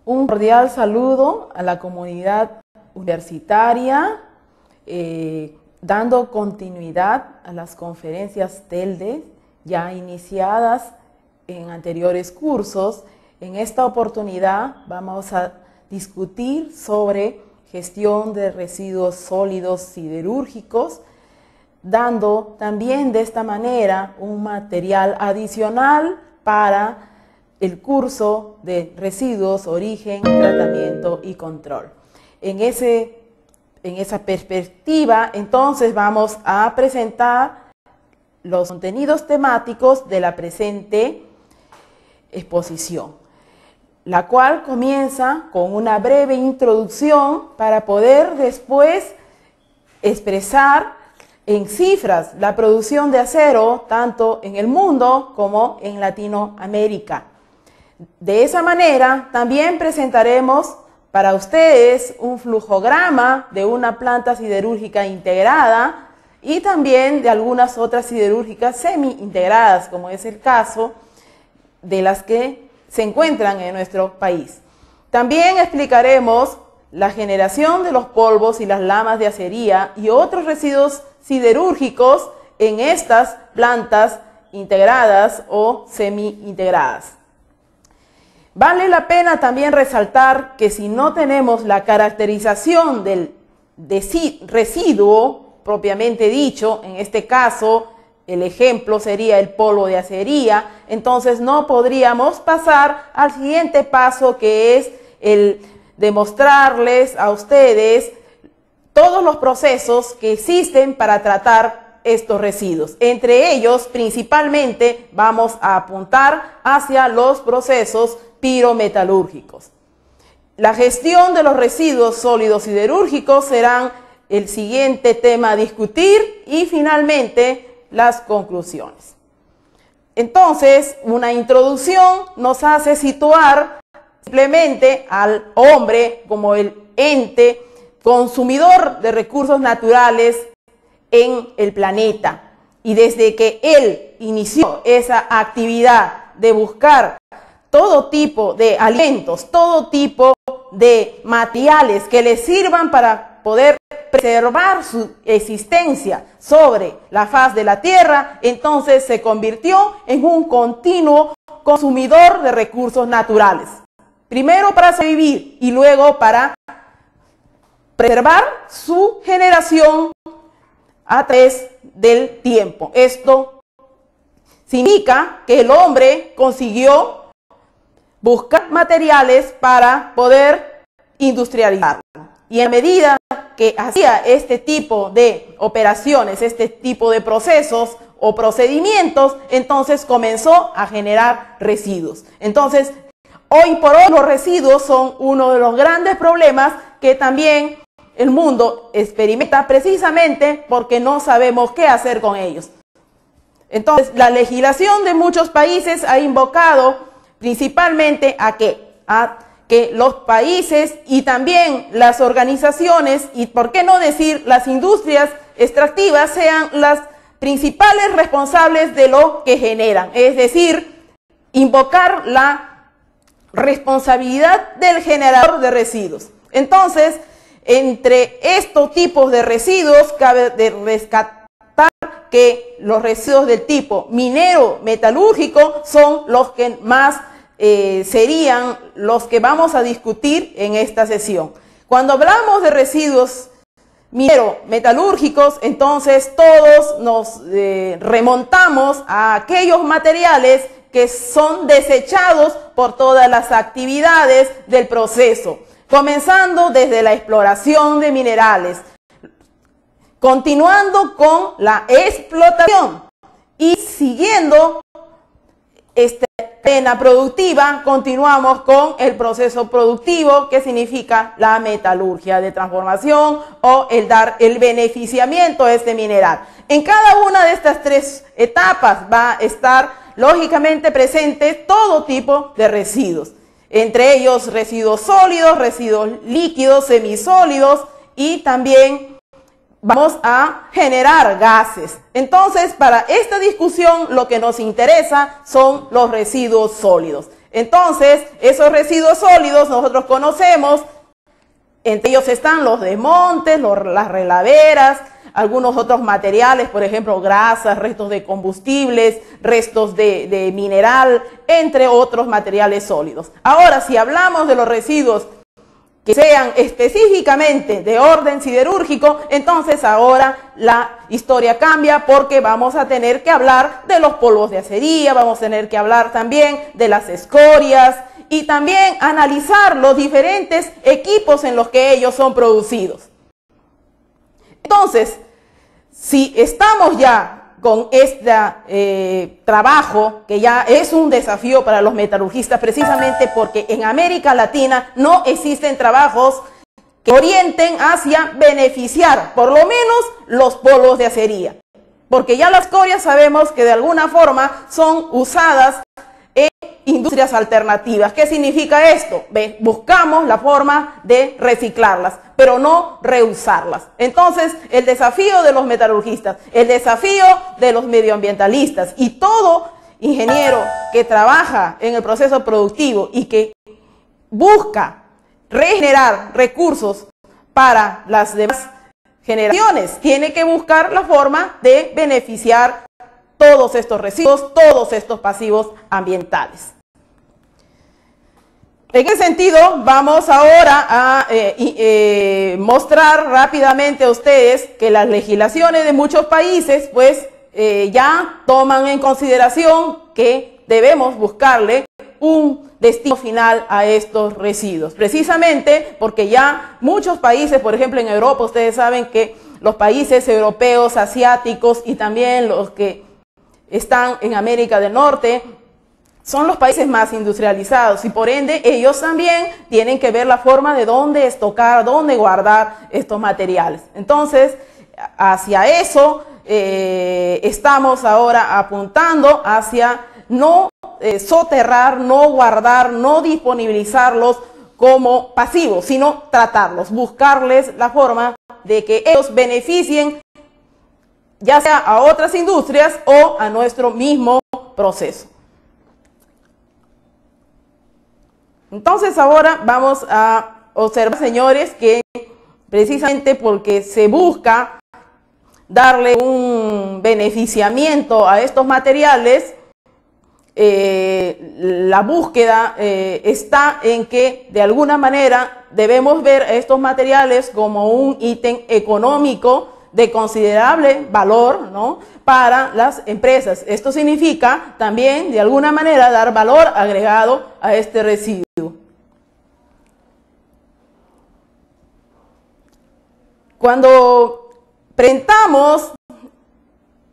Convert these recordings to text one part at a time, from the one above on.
Un cordial saludo a la comunidad universitaria, dando continuidad a las conferencias TELDE ya iniciadas en anteriores cursos. En esta oportunidad vamos a discutir sobre gestión de residuos sólidos siderúrgicos, dando también de esta manera un material adicional para el curso de residuos, origen, tratamiento y control. En esa perspectiva, entonces, vamos a presentar los contenidos temáticos de la presente exposición, la cual comienza con una breve introducción para poder después expresar en cifras la producción de acero tanto en el mundo como en Latinoamérica. De esa manera también presentaremos para ustedes un flujograma de una planta siderúrgica integrada y también de algunas otras siderúrgicas semi-integradas, como es el caso de las que se encuentran en nuestro país. También explicaremos la generación de los polvos y las lamas de acería y otros residuos siderúrgicos en estas plantas integradas o semi-integradas. Vale la pena también resaltar que si no tenemos la caracterización del residuo propiamente dicho, en este caso el ejemplo sería el polvo de acería, entonces no podríamos pasar al siguiente paso, que es el demostrarles a ustedes todos los procesos que existen para tratar estos residuos. Entre ellos, principalmente, vamos a apuntar hacia los procesos pirometalúrgicos. La gestión de los residuos sólidos siderúrgicos serán el siguiente tema a discutir y finalmente las conclusiones. Entonces, una introducción nos hace situar simplemente al hombre como el ente consumidor de recursos naturales en el planeta. Y desde que él inició esa actividad de buscar todo tipo de alimentos, todo tipo de materiales que le sirvan para poder preservar su existencia sobre la faz de la tierra, entonces se convirtió en un continuo consumidor de recursos naturales. Primero para sobrevivir y luego para preservar su generación a través del tiempo. Esto significa que el hombre consiguió buscar materiales para poder industrializarlo. Y a medida que hacía este tipo de operaciones, este tipo de procesos o procedimientos, entonces comenzó a generar residuos. Entonces, hoy por hoy los residuos son uno de los grandes problemas que también el mundo experimenta, precisamente porque no sabemos qué hacer con ellos. Entonces, la legislación de muchos países ha invocado principalmente a que los países y también las organizaciones y, por qué no decir, las industrias extractivas sean las principales responsables de lo que generan. Es decir, invocar la responsabilidad del generador de residuos. Entonces, entre estos tipos de residuos cabe de rescatar que los residuos del tipo minero metalúrgico son los que más serían los que vamos a discutir en esta sesión. Cuando hablamos de residuos minero metalúrgicos, entonces todos nos remontamos a aquellos materiales que son desechados por todas las actividades del proceso, comenzando desde la exploración de minerales, continuando con la explotación y siguiendo esta cadena productiva, continuamos con el proceso productivo, que significa la metalurgia de transformación o el dar el beneficiamiento a este mineral. En cada una de estas tres etapas va a estar lógicamente presente todo tipo de residuos, entre ellos residuos sólidos, residuos líquidos, semisólidos y también vamos a generar gases. Entonces, para esta discusión lo que nos interesa son los residuos sólidos. Entonces, esos residuos sólidos nosotros conocemos, entre ellos están los desmontes, las relaveras, algunos otros materiales, por ejemplo, grasas, restos de combustibles, restos de mineral, entre otros materiales sólidos. Ahora, si hablamos de los residuos que sean específicamente de orden siderúrgico, entonces ahora la historia cambia porque vamos a tener que hablar de los polvos de acería, vamos a tener que hablar también de las escorias y también analizar los diferentes equipos en los que ellos son producidos. Entonces, si estamos ya con este trabajo, que ya es un desafío para los metalurgistas, precisamente porque en América Latina no existen trabajos que orienten hacia beneficiar, por lo menos, los polvos de acería. Porque ya las escorias sabemos que de alguna forma son usadas en industrias alternativas. ¿Qué significa esto? Buscamos la forma de reciclarlas, pero no reusarlas. Entonces, el desafío de los metalurgistas, el desafío de los medioambientalistas y todo ingeniero que trabaja en el proceso productivo y que busca regenerar recursos para las demás generaciones, tiene que buscar la forma de beneficiar todos estos residuos, todos estos pasivos ambientales. En ese sentido, vamos ahora a mostrar rápidamente a ustedes que las legislaciones de muchos países, pues, ya toman en consideración que debemos buscarle un destino final a estos residuos. Precisamente porque ya muchos países, por ejemplo en Europa, ustedes saben que los países europeos, asiáticos y también los que están en América del Norte, son los países más industrializados y por ende ellos también tienen que ver la forma de dónde estocar, dónde guardar estos materiales. Entonces, hacia eso estamos ahora apuntando, hacia no soterrar, no guardar, no disponibilizarlos como pasivos, sino tratarlos, buscarles la forma de que ellos beneficien ya sea a otras industrias o a nuestro mismo proceso. Entonces ahora vamos a observar, señores, que precisamente porque se busca darle un beneficiamiento a estos materiales, la búsqueda está en que de alguna manera debemos ver a estos materiales como un ítem económico de considerable valor, ¿no?, para las empresas. Esto significa también de alguna manera dar valor agregado a este residuo. Cuando presentamos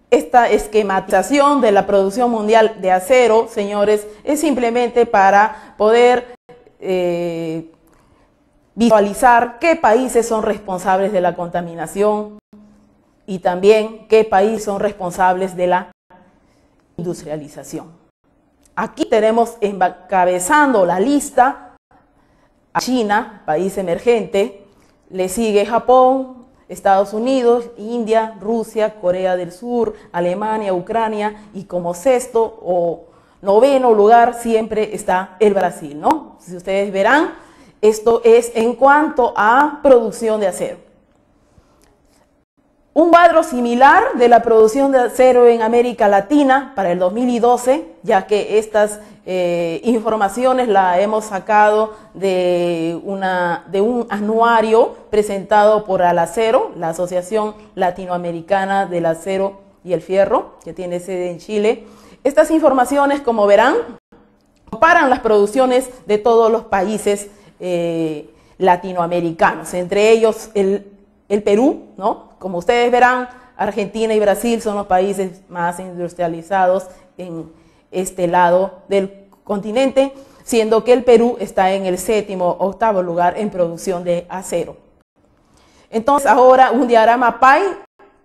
esta esquematización de la producción mundial de acero, señores, es simplemente para poder visualizar qué países son responsables de la contaminación y también qué países son responsables de la industrialización. Aquí tenemos encabezando la lista a China, país emergente, le sigue Japón, Estados Unidos, India, Rusia, Corea del Sur, Alemania, Ucrania y como sexto o noveno lugar siempre está el Brasil, ¿no? Si ustedes verán, esto es en cuanto a producción de acero. Un cuadro similar de la producción de acero en América Latina para el 2012, ya que estas informaciones las hemos sacado de un anuario presentado por Alacero, la Asociación Latinoamericana del Acero y el Fierro, que tiene sede en Chile. Estas informaciones, como verán, comparan las producciones de todos los países latinoamericanos, entre ellos el Perú, ¿no? Como ustedes verán, Argentina y Brasil son los países más industrializados en este lado del continente, siendo que el Perú está en el séptimo, octavo lugar en producción de acero. Entonces ahora un diagrama pie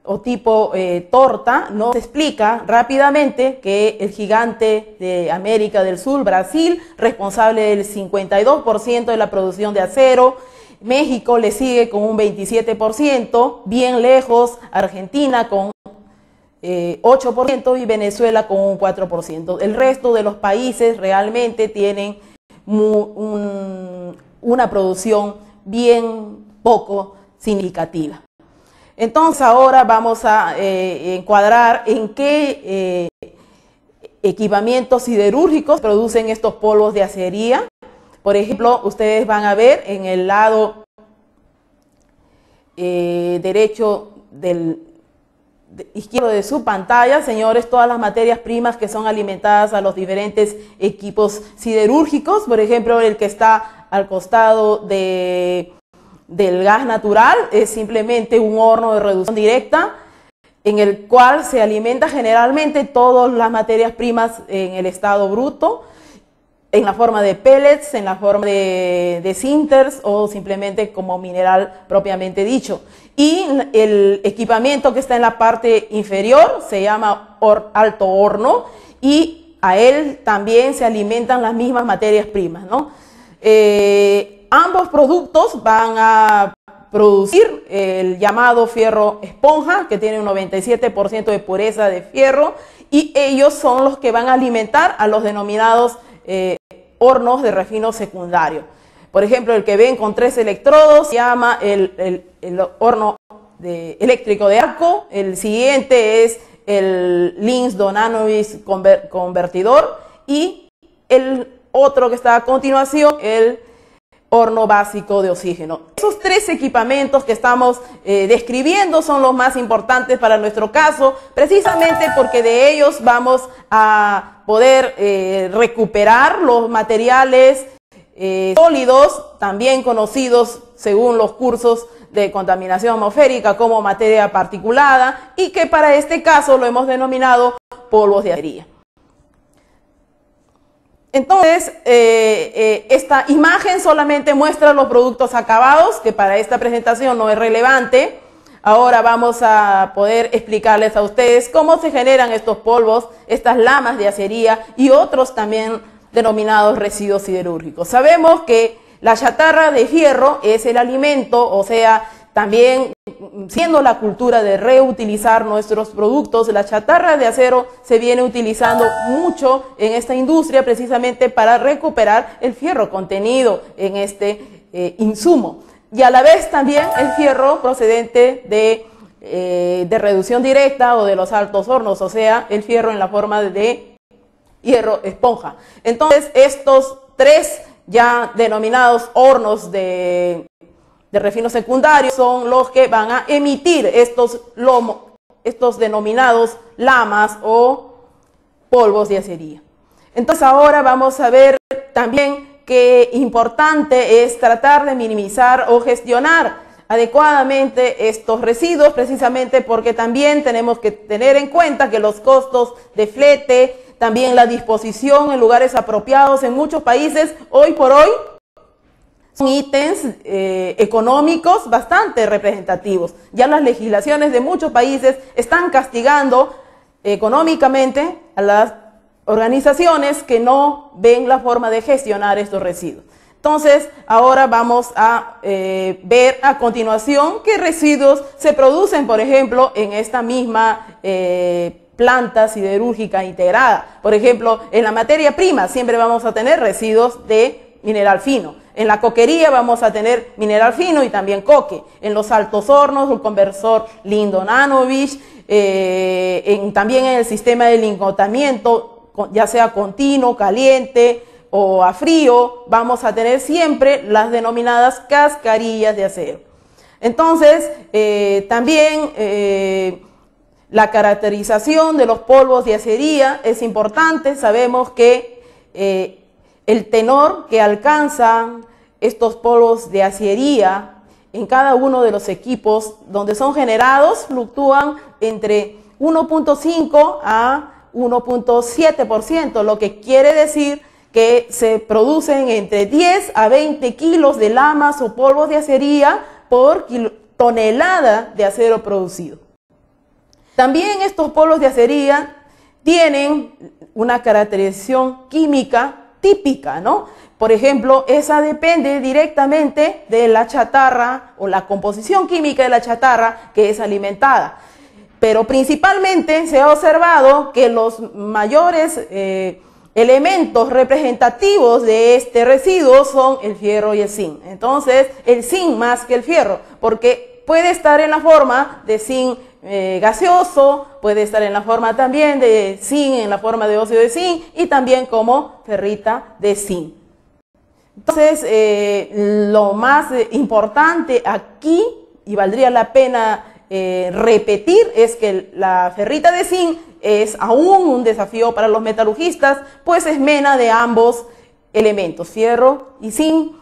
o tipo torta nos explica rápidamente que el gigante de América del Sur, Brasil, responsable del 52% de la producción de acero. México le sigue con un 27%, bien lejos Argentina con 8% y Venezuela con un 4%. El resto de los países realmente tienen una producción bien poco significativa. Entonces ahora vamos a encuadrar en qué equipamientos siderúrgicos producen estos polvos de acería. Por ejemplo, ustedes van a ver en el lado derecho izquierdo de su pantalla, señores, todas las materias primas que son alimentadas a los diferentes equipos siderúrgicos. Por ejemplo, el que está al costado del gas natural es simplemente un horno de reducción directa en el cual se alimenta generalmente todas las materias primas en el estado bruto, en la forma de pellets, en la forma de sinters o simplemente como mineral propiamente dicho. Y el equipamiento que está en la parte inferior se llama alto horno y a él también se alimentan las mismas materias primas, ¿no? Ambos productos van a producir el llamado fierro esponja, que tiene un 97% de pureza de fierro, y ellos son los que van a alimentar a los denominados hornos de refino secundario. Por ejemplo, el que ven con 3 electrodos se llama el horno eléctrico de arco. El siguiente es el Linz-Donanovich convertidor y el otro que está a continuación, el horno básico de oxígeno. Esos 3 equipamientos que estamos describiendo son los más importantes para nuestro caso, precisamente porque de ellos vamos a poder recuperar los materiales sólidos, también conocidos según los cursos de contaminación atmosférica como materia particulada, y que para este caso lo hemos denominado polvos de acería. Entonces, esta imagen solamente muestra los productos acabados, que para esta presentación no es relevante. Ahora vamos a poder explicarles a ustedes cómo se generan estos polvos, estas lamas de acería y otros también denominados residuos siderúrgicos. Sabemos que la chatarra de fierro es el alimento, o sea, también siendo la cultura de reutilizar nuestros productos, la chatarra de acero se viene utilizando mucho en esta industria precisamente para recuperar el fierro contenido en este insumo. Y a la vez también el fierro procedente de reducción directa o de los altos hornos, o sea, el fierro en la forma de hierro esponja. Entonces, estos 3 ya denominados hornos de refino secundario son los que van a emitir estos denominados lamas o polvos de acería. Entonces ahora vamos a ver también que importante es tratar de minimizar o gestionar adecuadamente estos residuos, precisamente porque también tenemos que tener en cuenta que los costos de flete, también la disposición en lugares apropiados en muchos países, hoy por hoy, son ítems económicos bastante representativos. Ya las legislaciones de muchos países están castigando económicamente a las organizaciones que no ven la forma de gestionar estos residuos. Entonces, ahora vamos a ver a continuación qué residuos se producen, por ejemplo, en esta misma planta siderúrgica integrada. Por ejemplo, en la materia prima siempre vamos a tener residuos de mineral fino. En la coquería vamos a tener mineral fino y también coque. En los altos hornos, el conversor Linz-Donanovich, también en el sistema de lincotamiento, ya sea continuo, caliente o a frío, vamos a tener siempre las denominadas cascarillas de acero. Entonces, también la caracterización de los polvos de acería es importante. Sabemos que el tenor que alcanzan estos polvos de acería en cada uno de los equipos donde son generados fluctúan entre 1.5 a 1.7%, lo que quiere decir que se producen entre 10 a 20 kilos de lamas o polvos de acería por tonelada de acero producido. También estos polvos de acería tienen una caracterización química típica, ¿no? Por ejemplo, esa depende directamente de la chatarra o la composición química de la chatarra que es alimentada. Pero principalmente se ha observado que los mayores elementos representativos de este residuo son el fierro y el zinc. Entonces, el zinc más que el fierro, porque puede estar en la forma de zinc gaseoso, puede estar en la forma también de zinc, en la forma de óxido de zinc y también como ferrita de zinc. Entonces, lo más importante aquí, y valdría la pena repetir, es que la ferrita de zinc es aún un desafío para los metalurgistas, pues es mena de ambos elementos, fierro y zinc,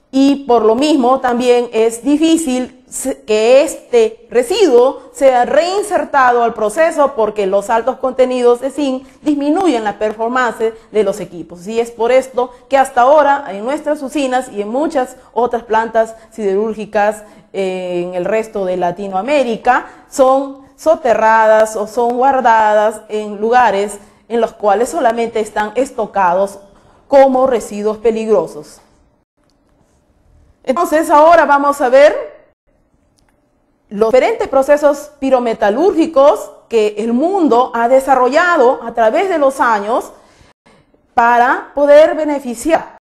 y por lo mismo también es difícil que este residuo sea reinsertado al proceso porque los altos contenidos de zinc disminuyen la performance de los equipos. Y es por esto que hasta ahora en nuestras usinas y en muchas otras plantas siderúrgicas en el resto de Latinoamérica son soterradas o son guardadas en lugares en los cuales solamente están estocados como residuos peligrosos. Entonces ahora vamos a ver los diferentes procesos pirometalúrgicos que el mundo ha desarrollado a través de los años para poder beneficiar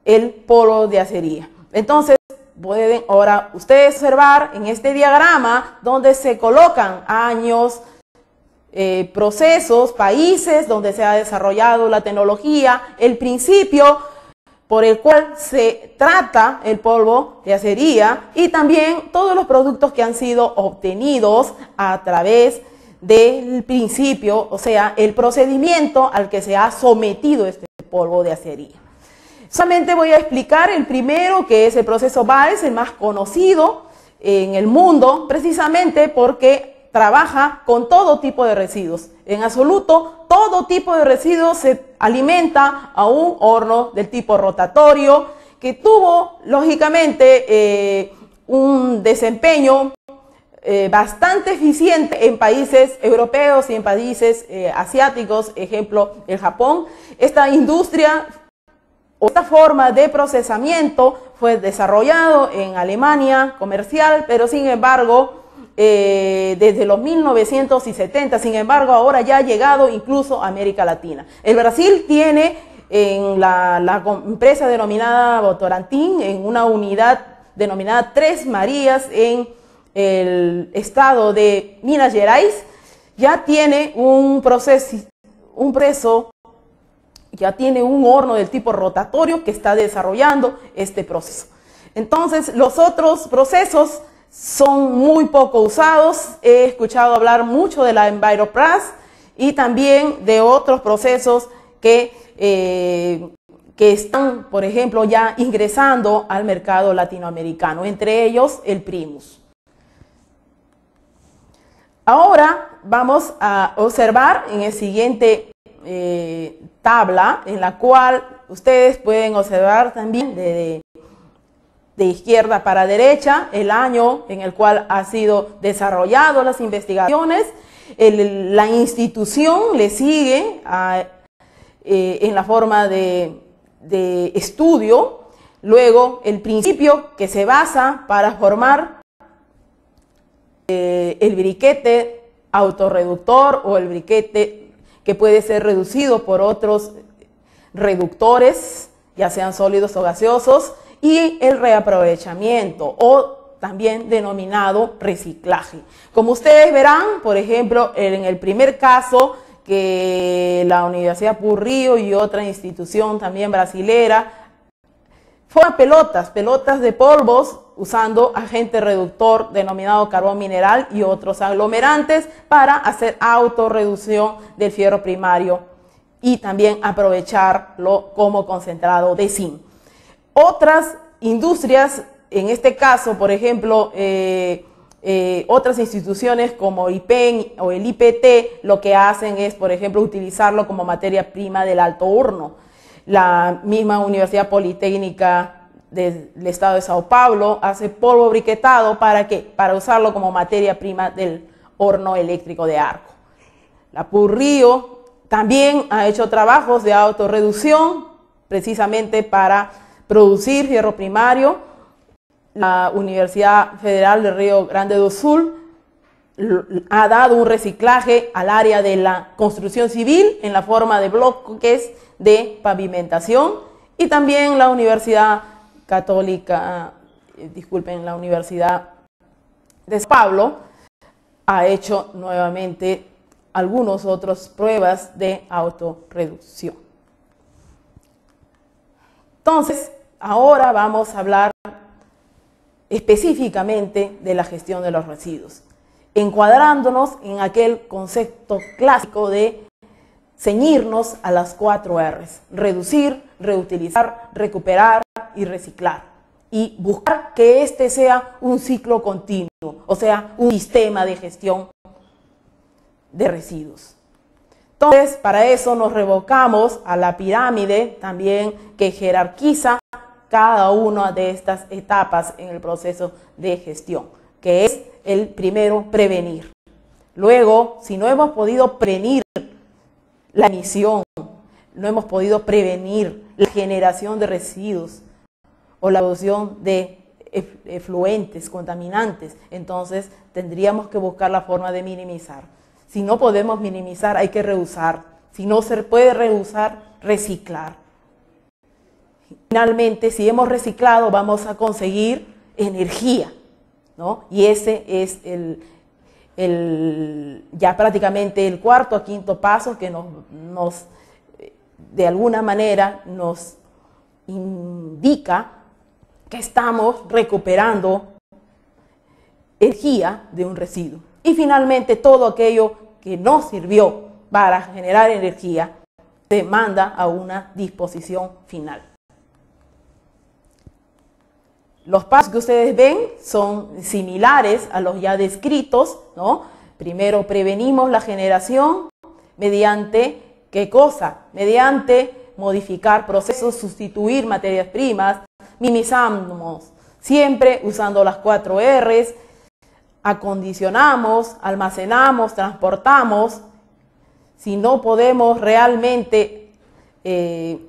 el polvo de acería. Entonces, pueden ahora ustedes observar en este diagrama donde se colocan años, procesos, países donde se ha desarrollado la tecnología, el principio por el cual se trata el polvo de acería y también todos los productos que han sido obtenidos a través del principio, o sea, el procedimiento al que se ha sometido este polvo de acería. Solamente voy a explicar el primero, que es el proceso Valls, el más conocido en el mundo, precisamente porque trabaja con todo tipo de residuos. En absoluto, todo tipo de residuos se alimenta a un horno del tipo rotatorio, que tuvo, lógicamente, un desempeño bastante eficiente en países europeos y en países asiáticos, ejemplo, el Japón. Esta industria o esta forma de procesamiento fue desarrollado en Alemania, comercial, pero sin embargo, desde los 1970, sin embargo, ahora ya ha llegado incluso a América Latina. El Brasil tiene en la empresa denominada Votorantim, en una unidad denominada Tres Marías en el estado de Minas Gerais, ya tiene ya tiene un horno del tipo rotatorio que está desarrollando este proceso. Entonces, los otros procesos son muy poco usados. He escuchado hablar mucho de la Enviroplast y también de otros procesos que están, por ejemplo, ya ingresando al mercado latinoamericano, entre ellos el Primus. Ahora vamos a observar en el siguiente tabla, en la cual ustedes pueden observar también de izquierda para derecha el año en el cual ha sido desarrollado las investigaciones. La institución le sigue en la forma de estudio, luego el principio que se basa para formar el briquete autorreductor o el briquete que puede ser reducido por otros reductores, ya sean sólidos o gaseosos, y el reaprovechamiento o también denominado reciclaje. Como ustedes verán, por ejemplo, en el primer caso que la Universidad Purrío y otra institución también brasilera forman pelotas de polvos usando agente reductor denominado carbón mineral y otros aglomerantes para hacer autorreducción del fierro primario y también aprovecharlo como concentrado de zinc. Otras industrias, en este caso, por ejemplo, otras instituciones como IPEN o el IPT, lo que hacen es, por ejemplo, utilizarlo como materia prima del alto horno. La misma Universidad Politécnica del Estado de Sao Paulo hace polvo briquetado, ¿para qué? Para usarlo como materia prima del horno eléctrico de Arco. La Purrío también ha hecho trabajos de autorreducción precisamente para producir fierro primario. La Universidad Federal de Río Grande do Sul ha dado un reciclaje al área de la construcción civil en la forma de bloques de pavimentación, y también la Universidad Católica, la Universidad de San Pablo ha hecho nuevamente algunas otras pruebas de autorreducción. Entonces, ahora vamos a hablar específicamente de la gestión de los residuos, encuadrándonos en aquel concepto clásico de ceñirnos a las 4 R's: reducir, reutilizar, recuperar y reciclar. Y buscar que este sea un ciclo continuo, o sea, un sistema de gestión de residuos. Entonces, para eso nos revocamos a la pirámide también que jerarquiza cada una de estas etapas en el proceso de gestión, que es el primero, prevenir. Luego, si no hemos podido prevenir la emisión, no hemos podido prevenir la generación de residuos o la producción de efluentes, contaminantes, entonces tendríamos que buscar la forma de minimizar. Si no podemos minimizar, hay que reusar. Si no se puede reusar, reciclar. Finalmente, si hemos reciclado, vamos a conseguir energía, ¿no? Y ese es ya prácticamente el cuarto a quinto paso que nos de alguna manera nos indica que estamos recuperando energía de un residuo. Y finalmente, todo aquello que no sirvió para generar energía se manda a una disposición final. Los pasos que ustedes ven son similares a los ya descritos, ¿no? Primero prevenimos la generación mediante, ¿qué cosa? Mediante modificar procesos, sustituir materias primas, minimizamos, siempre usando las 4 R's, acondicionamos, almacenamos, transportamos. Si no podemos realmente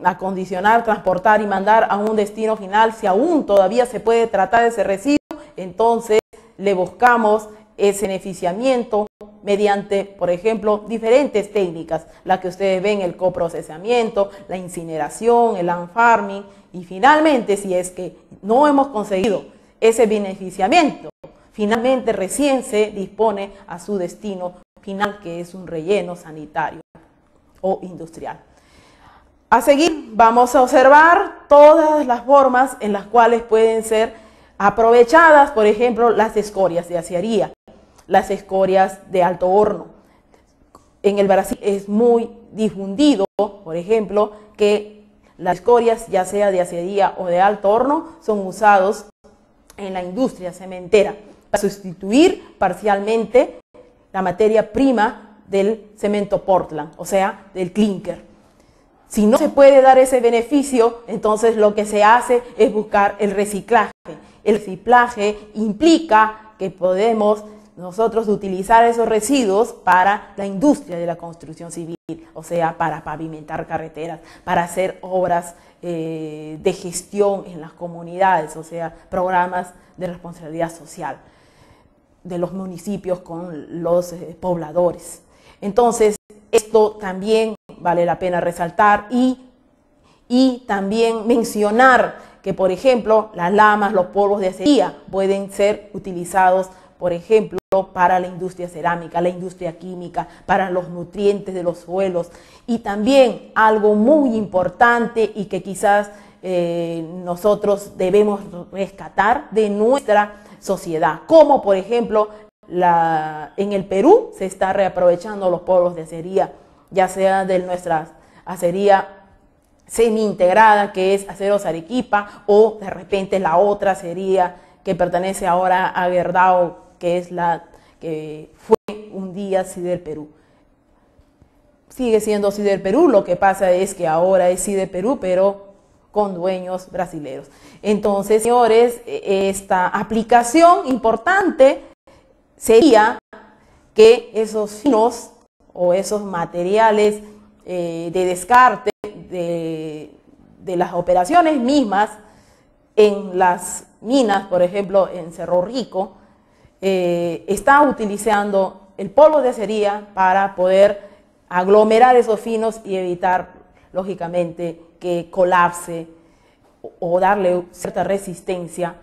acondicionar, transportar y mandar a un destino final, si aún todavía se puede tratar ese residuo, entonces le buscamos ese beneficiamiento mediante, por ejemplo, diferentes técnicas, la que ustedes ven, el coprocesamiento, la incineración, el land farming, y finalmente, si es que no hemos conseguido ese beneficiamiento, finalmente recién se dispone a su destino final, que es un relleno sanitario o industrial. A seguir, vamos a observar todas las formas en las cuales pueden ser aprovechadas, por ejemplo, las escorias de aciaría, las escorias de alto horno. En el Brasil es muy difundido, por ejemplo, que las escorias, ya sea de aciaría o de alto horno, son usados en la industria cementera para sustituir parcialmente la materia prima del cemento Portland, o sea, del clinker. Si no se puede dar ese beneficio, entonces lo que se hace es buscar el reciclaje. El reciclaje implica que podemos nosotros utilizar esos residuos para la industria de la construcción civil, o sea, para pavimentar carreteras, para hacer obras de gestión en las comunidades, o sea, programas de responsabilidad social de los municipios con los pobladores. Entonces, esto también vale la pena resaltar y también mencionar que, por ejemplo, las lamas, los polvos de acería pueden ser utilizados, por ejemplo, para la industria cerámica, la industria química, para los nutrientes de los suelos. Y también algo muy importante y que quizás nosotros debemos rescatar de nuestra sociedad, como por ejemplo en el Perú se está reaprovechando los polvos de acería, ya sea de nuestra acería semi-integrada, que es Aceros Arequipa, o de repente la otra acería que pertenece ahora a Gerdau, que es la que fue un día Siderperú. Sigue siendo Siderperú, lo que pasa es que ahora es Siderperú, pero con dueños brasileños. Entonces, señores, esta aplicación importante sería que esos finos o esos materiales de descarte de las operaciones mismas en las minas, por ejemplo en Cerro Rico, está utilizando el polvo de acería para poder aglomerar esos finos y evitar, lógicamente, que colapse o darle cierta resistencia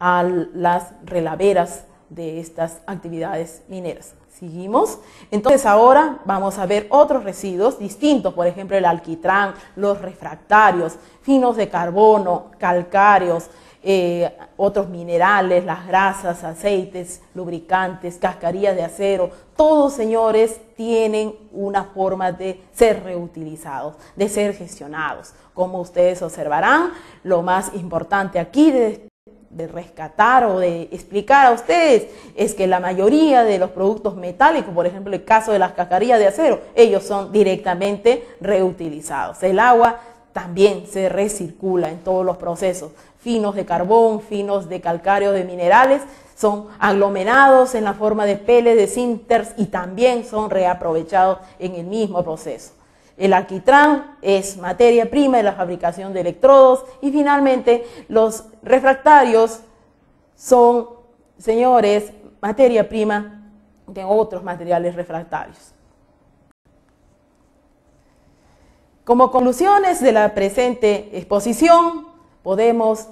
a las relaveras de estas actividades mineras. Seguimos. Entonces ahora vamos a ver otros residuos distintos, por ejemplo el alquitrán, los refractarios, finos de carbono, calcáreos, otros minerales, las grasas, aceites, lubricantes, cascarillas de acero. Todos, señores, tienen una forma de ser reutilizados, de ser gestionados. Como ustedes observarán, lo más importante aquí de rescatar o de explicar a ustedes es que la mayoría de los productos metálicos, por ejemplo el caso de las cascarillas de acero, ellos son directamente reutilizados. El agua también se recircula en todos los procesos. Finos de carbón, finos de calcáreo, de minerales, son aglomerados en la forma de peles, de sinters y también son reaprovechados en el mismo proceso. El alquitrán es materia prima de la fabricación de electrodos y finalmente los refractarios son, señores, materia prima de otros materiales refractarios. Como conclusiones de la presente exposición, podemos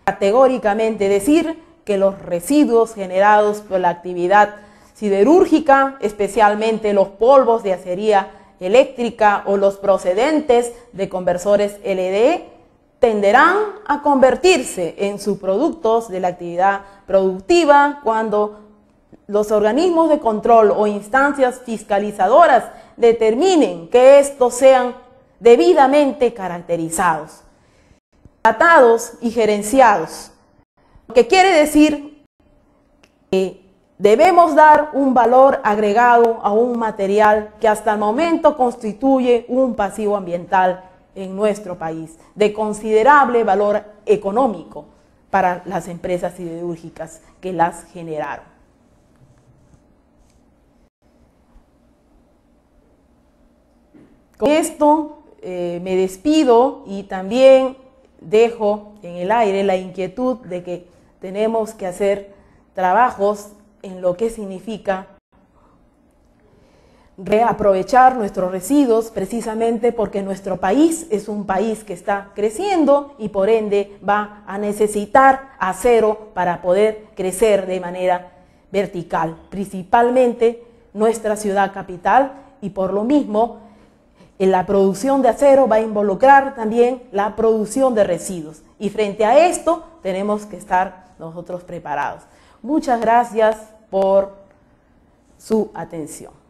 categóricamente decir que los residuos generados por la actividad siderúrgica, especialmente los polvos de acería eléctrica o los procedentes de conversores LDE, tenderán a convertirse en subproductos de la actividad productiva cuando los organismos de control o instancias fiscalizadoras determinen que estos sean debidamente caracterizados, tratados y gerenciados. Lo que quiere decir que debemos dar un valor agregado a un material que hasta el momento constituye un pasivo ambiental en nuestro país, de considerable valor económico para las empresas siderúrgicas que las generaron. Con esto me despido y también dejo en el aire la inquietud de que tenemos que hacer trabajos en lo que significa reaprovechar nuestros residuos, precisamente porque nuestro país es un país que está creciendo y por ende va a necesitar acero para poder crecer de manera vertical, principalmente nuestra ciudad capital, y por lo mismo en la producción de acero va a involucrar también la producción de residuos, y frente a esto tenemos que estar nosotros preparados. Muchas gracias por su atención.